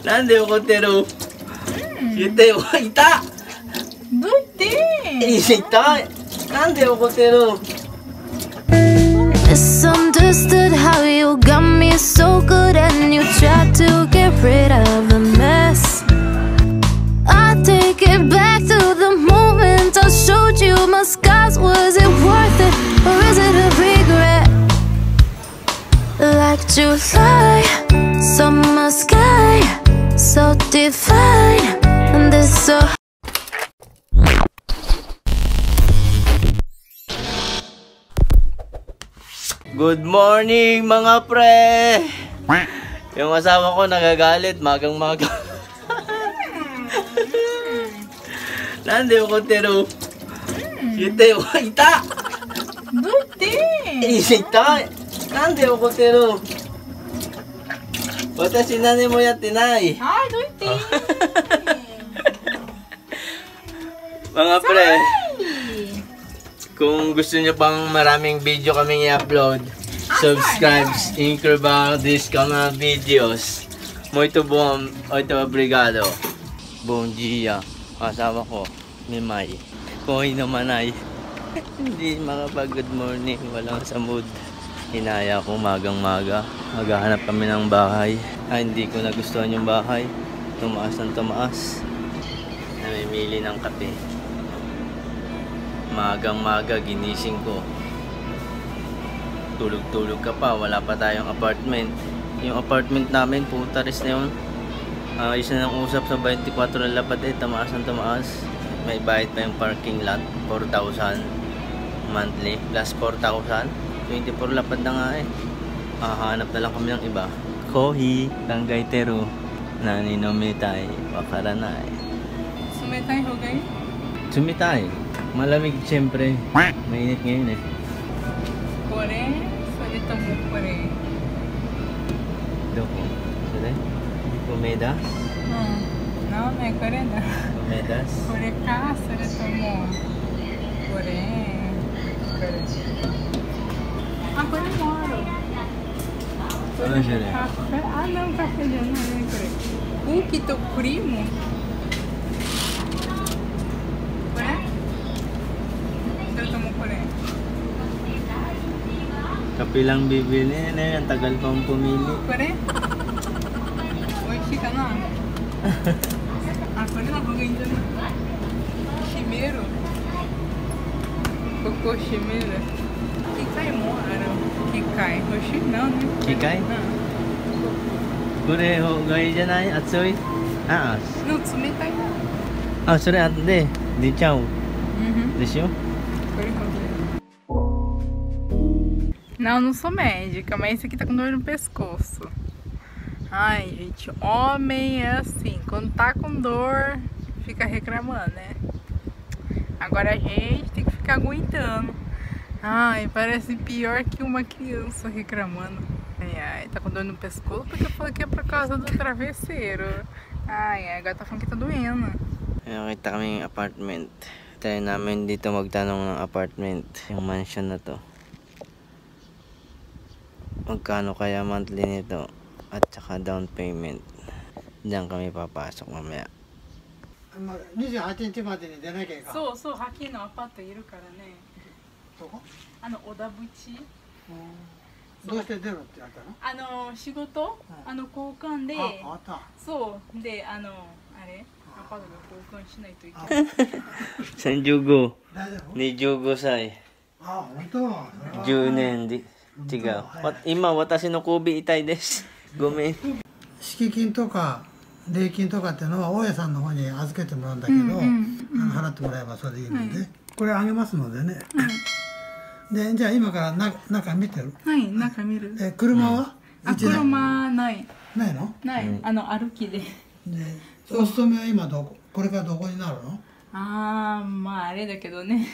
なんで怒ってる？言ってよ。いた。どうやって？いた。なんで怒ってる？Misunderstood how you got me so good and you tried to get rid of the mess. I take it back to the moment I showed you my scars. Was it worth it or is it a regret? Like July, summer sky, so divine, and this so. Good morning mga pre! Yung asawa ko nagagalit magang-magang. Nande yo koteru. Yute yo. Ita! どうやって？いた! Nande yo koteru. Watashi nani mo yatte nai. はい、どうやってMga pre, kung gusto nyo pang maraming video kaming i-upload, subscribe, incredible discount na videos. Muito bom, muito obrigado. Bom dia, kasama ko, Mimay. Koy naman ay hindi makapag-good morning, walang sa mood. Hinaya ko magang-maga, maghahanap kami ng bahay. Hindi ko nagustuhan yung bahay, tumaas ng tumaas. Namimili ng kape. Magang-maga, ginising ko. Tulog-tulog ka pa, wala pa tayong apartment. Yung apartment namin, puta rin na yun. Isa nang usap sa 24 na lapad tamaas ng tamaas. May bayad pa yung parking lot, 4,000 monthly, plus 4,000. 24 lapad na nga Hahanap na lang kami ng iba. Kohi, tanggay teru, naninomitay, wakaranay. Sumitay ho guys? Sumitay. Malamig siyempre. Mainit ngayon Kore? Salita mo kore. Doko? Sure? Umedas? No, may kore na. Umedas? Kore ka, salita mo. Kore. Kore. Kore mo aro. Ano siya rin? Anong kafe dyan na kore? Cookie to cream. Kape lang bibili na yan, tagal pang pumili. Kore? Oishii ka na. Kore na baga yun dyan. Shimeru. Koko shimeru. Kikai mo, kikai. Hoshi na, ne? Kikai? Kore, gai janai, atsui? No, tsumetai na. Sore, de chau. Desho? Kore, kore. Não, não sou médica, mas esse aqui tá com dor no pescoço. Ai, gente, homem é assim, quando tá com dor, fica reclamando, né? Agora a gente tem que ficar aguentando. Ai, parece pior que uma criança reclamando. Ai, tá com dor no pescoço porque falou que é por causa do travesseiro. Ai, agora tá falando que tá doendo. Nakita kaming apartment. Tayo namin dito magtanong ng apartment. Yung mansion na to. Magkano kaya monthly nito at saka down payment. Diyan kami papasok mamaya. 28日までに出なきゃいけない。そうそう、はっきりのアパートいるからね。どこ？小田淵。どうして出ろって言われたの？仕事、交換で。あった。そうで、あれ、アパートが交換しないといけない。35。大丈夫25歳。あ、本当。10年で。違う。今私の首痛いです。ごめん。敷金とか礼金とかっていうのは大家さんの方に預けてもらうんだけど、払ってもらえばそれでいいので、これあげますのでね。で、じゃあ今から中見てる？はい、中見る。車は？車ない。ないの？ない。歩きで。お勤めは今これからどこになるの？まああれだけどね。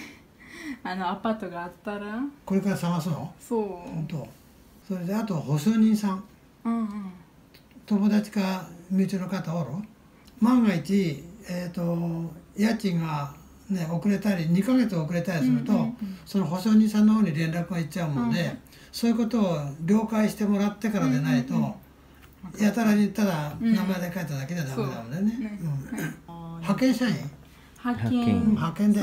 アパートがあったらこれから探すの？そう。本当。それであと保証人さん。友達か身内の方おる？万が一家賃がね遅れたり2ヶ月遅れたりすると、その保証人さんの方に連絡がいっちゃうもんで、そういうことを了解してもらってからでないとやたらにただ名前で書いただけじゃダメだもんね。派遣社員？派遣。派遣で。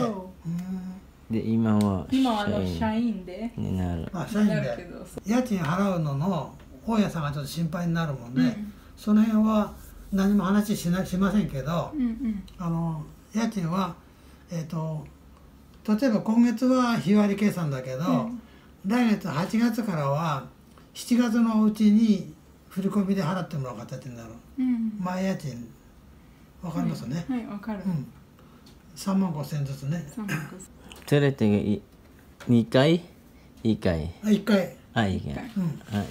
で、今は社員で。になる。あ、社員で。家賃払うのの大家さんがちょっと心配になるもんで、その辺は何も話しませんけど、家賃は例えば今月は日割り計算だけど、来月8月からは7月のうちに振り込みで払ってもらう形になる。前家賃わかりますよね。はい、わかる。3万5千ずつね。それって2回？1回。1回。あ、1回。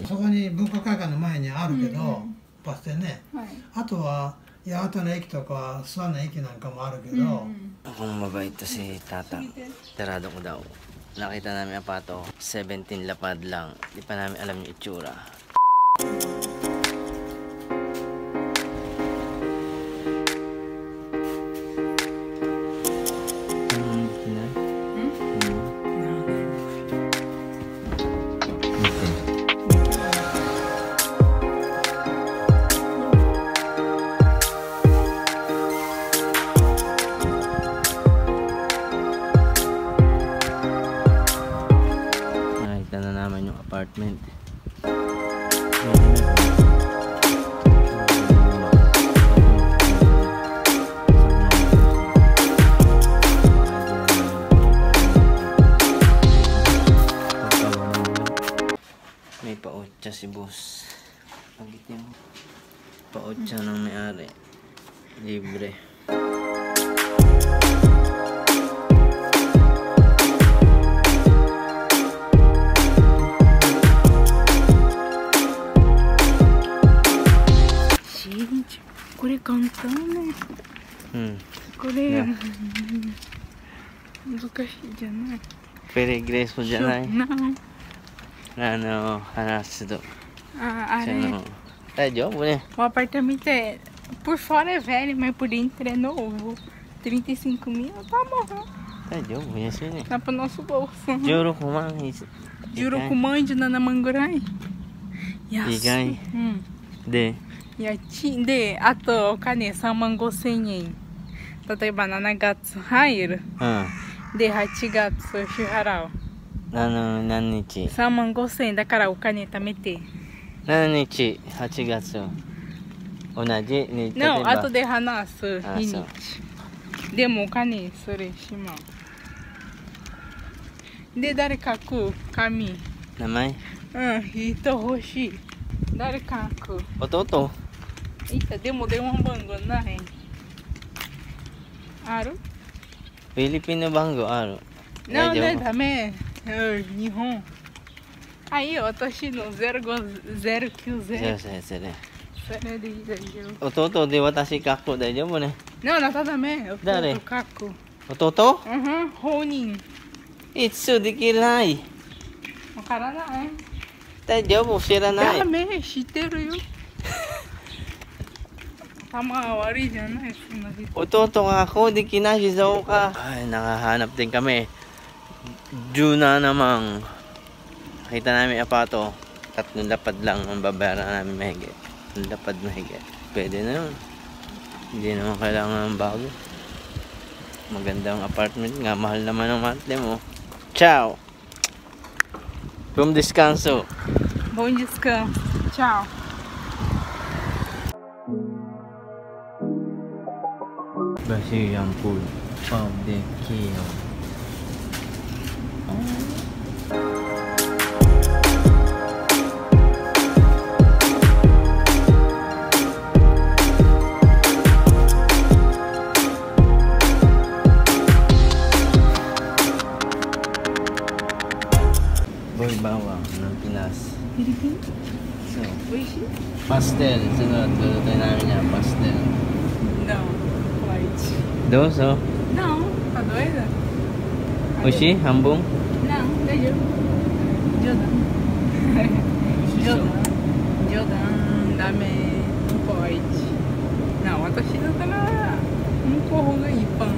そこに文化会館の前にあるけど、バス停ね。あとは八幡の駅とか諏訪の駅なんかもあるけど。Kung mabait to si Tata, tarado ko daw. Nakita namin apato, 17 lapad lang. Di pa namin alam yung itsura. Apartment. May paotsa si boss. Pagit yung paotsa ng may-ari. Libre. Koれ簡単ね。これ難しいじゃない。Peregresoじゃない。Hanasu do. É jogo, né? O apartamento por fora é velho, mas por dentro é novo. 35 mil, tá bom. É jogo, é assim, né? Dá pro nosso bolso. Jurukuman. Jurukuman de Nanamangurai. Igai. De. 家賃で、あとお金3万5千円。例えば7月入る。で、8月支払う。何日 ?3万5千円だからお金貯めて。何日 ?8 月。同じに。No、後で話す日にち。でもお金それしまう。で、誰書く紙。名前？人欲しい。誰書く？弟でも電話番号ない。ある？フィリピンの番号ある。ダメ。日本。あ、いいよ、私の0509。それでいい大丈夫。弟で私書く大丈夫ね。あなたダメ。誰？書く。弟？本人。いつできない。わからない。大丈夫、知らない。ダメ、知ってるよ。Tama, worry dyan na. Ototo nga ako, di kinasisaw ka. Ay, nakahanap din kami. Juna namang. Nakita namin apato. 3 lapad lang ang babayaran namin mahigit. 3 lapad mahigit. Pwede na yun. Hindi naman kailangan ng bago. Magandang apartment nga. Mahal naman ang monthly mo. Ciao! From Descanso. Bom descanso. Ciao. Basiyang pool of the Kio. Boy bawang ng Pinas. Philippines? So, Oishi? pastel. Sunod, lulutuin namin yan. Pastel. No. Doso? Não, tá doida? Oishi? Hambung? Não, deixa. Jodan, dame, não pode. Não, a Toshida tá no corro aí, pão.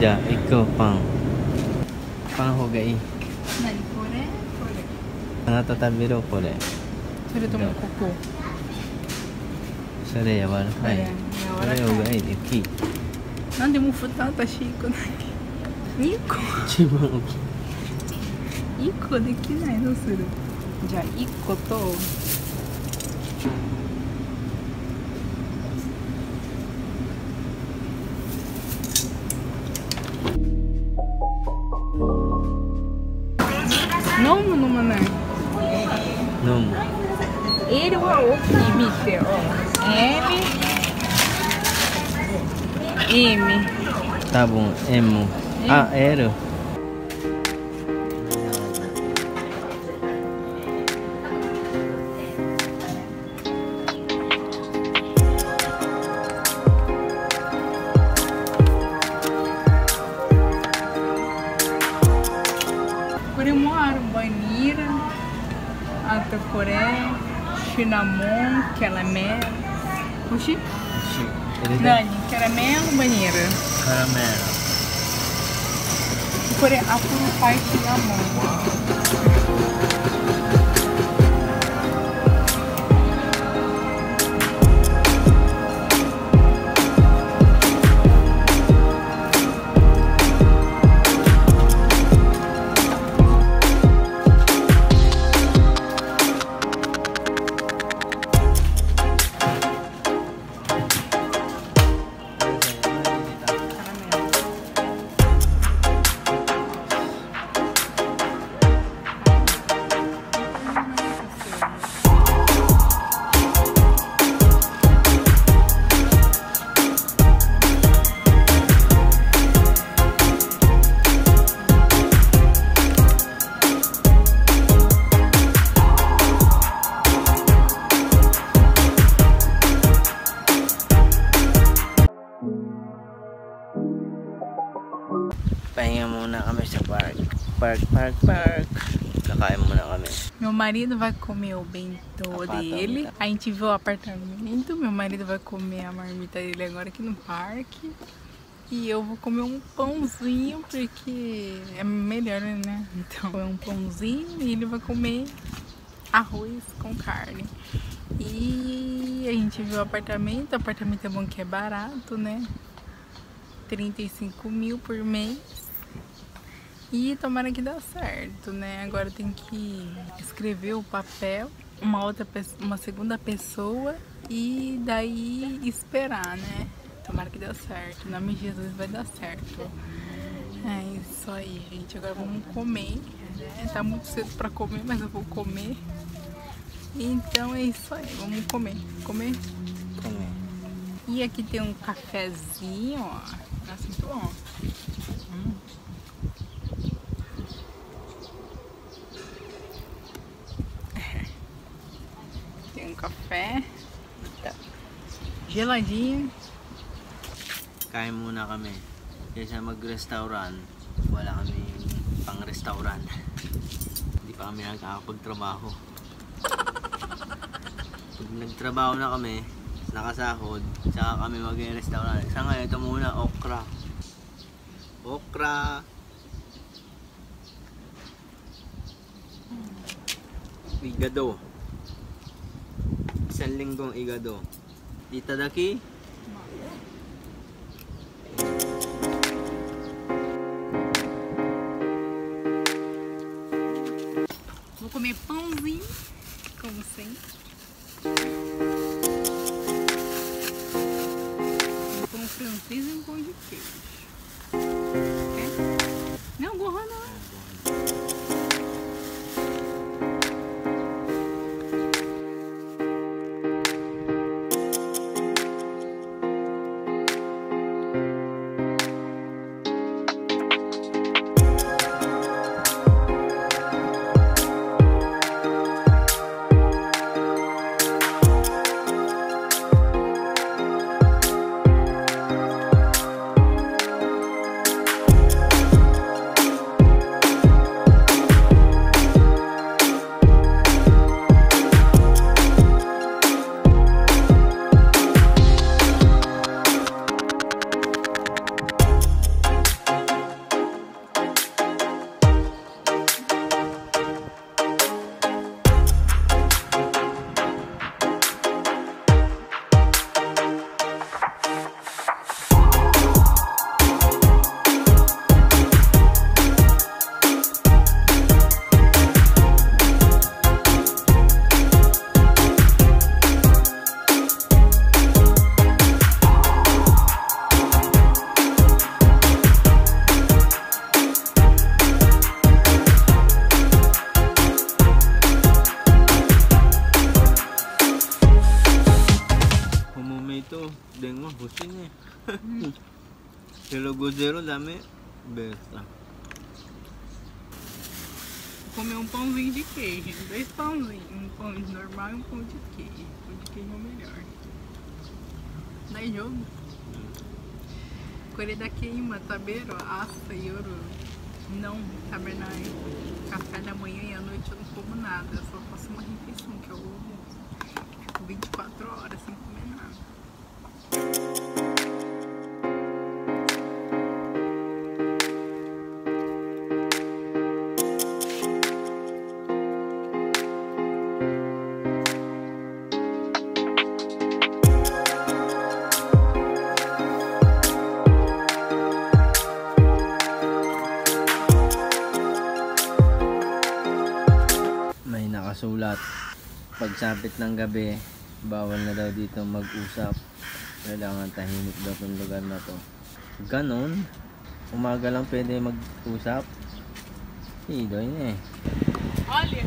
Já, ikaw, pang. Pang hugai. Nani, kore? Ano tatabiro, kore? それともここ。それ柔らかい。柔これらかい。がいいね、大きい。なんでも2私1個だけ。2個。一番大きい。1個できないのする。じゃあ1個と。飲む飲まない。飲む。L は大きい B ってよ。M。多分 M。あ、L。これもあるバニラ、あとこれシナモン、キャラメル。欲しい？何？キャラメル、バニラ。カラメこれアップルパイシナモン。Pahinga muna kami sa park. Park. Kakain muna kami. Meu marido vai comer o bento dele. A gente viu o apartamento. Meu marido vai comer a marmita dele agora aqui no parque. E eu vou comer um pãozinho, porque é melhor, né? Então é um pãozinho e ele vai comer arroz com carne. E a gente viu o apartamento é bom que é barato, né? 35 mil por mês. E tomara que dê certo, né? Agora tem que escrever o papel, uma segunda pessoa e daí esperar, né? Tomara que dê certo. Em nome de Jesus vai dar certo. É isso aí, gente. Agora vamos comer, né? Tá muito cedo pra comer, mas eu vou comer. Então é isso aí, vamos comer. Comer? Comer. E aqui tem um cafezinho, ó. Nossa, muito bom. Tem um café. Geladinho. Kain muna kami. Kaysa mag-restaurant, wala kami pang-restaurant. Hindi pa kami nakakapagtrabaho. Pag nagtrabaho na kami, nakasahod, saka kami mag-restaurant. Sa ngayon, ito muna, okra. Igado. Isang linggong igado. Itadaki. Vou comer pãozinho, como sempre. Um pão francês e um pão de queijo. Quer? Não, gorra não. Ito, dengo, husin eh. Hello Zero, dami. Besta. Comer um pãozinho de queijo, 2 pãozinhos, um pão normal e um pão de queijo. Pão de queijo é o melhor. Dá jogo. これだけ今食べる朝夜 não comer café da manhã e à noite eu não como nada, eu só faço uma refeição que é o almoço. Fico 24 horas sem comer nada. Nakasulat, pagsapit ng gabi, bawal na daw dito mag-usap. Kailangan tahimik daw itong lugar na to. Ganon, umaga lang pwede mag-usap. Idoy na eh. Olha,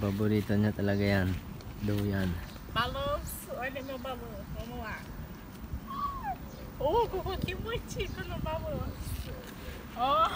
paborito niya talaga yan. Duyan. balanço, olha meu balanço, vamos lá. Oh, coloquei um tico no balanço. Ó.